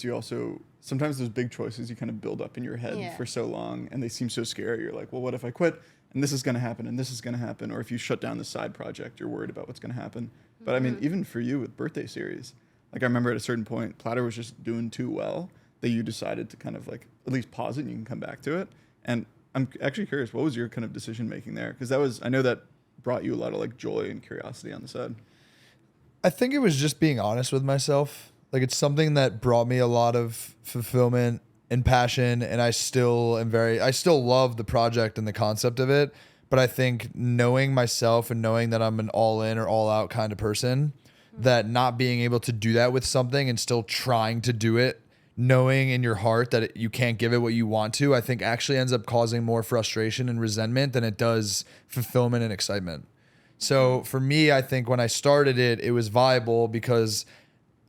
do you also, sometimes those big choices you kind of build up in your head Yeah. for so long and they seem so scary. You're like, well, what if I quit and this is going to happen and this is going to happen? Or if you shut down the side project, you're worried about what's going to happen. But I mean, even for you with birthday series, like I remember at a certain point, Platter was just doing too well that you decided to kind of like at least pause it and you can come back to it. And I'm actually curious, what was your kind of decision making there? Because that was, I know that brought you a lot of like joy and curiosity on the side. I think it was just being honest with myself. Like it's something that brought me a lot of fulfillment and passion, and I still love the project and the concept of it. But I think knowing myself and knowing that I'm an all in or all out kind of person, that not being able to do that with something and still trying to do it, knowing in your heart that you can't give it what you want to, I think actually ends up causing more frustration and resentment than it does fulfillment and excitement. So for me, I think when I started it, it was viable because,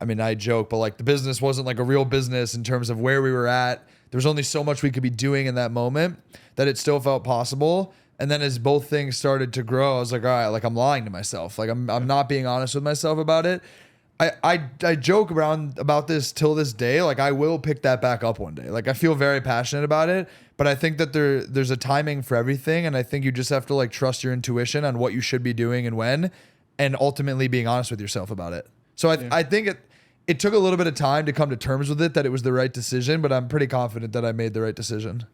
I mean, I joke, but like the business wasn't like a real business in terms of where we were at. There was only so much we could be doing in that moment that it still felt possible. And then as both things started to grow, I was like, all right, like I'm lying to myself. Like I'm not being honest with myself about it. I joke around about this till this day. Like I will pick that back up one day. Like I feel very passionate about it, but I think that there's a timing for everything. And I think you just have to like trust your intuition on what you should be doing and when, and ultimately being honest with yourself about it. So I think it took a little bit of time to come to terms with it, that it was the right decision, but I'm pretty confident that I made the right decision.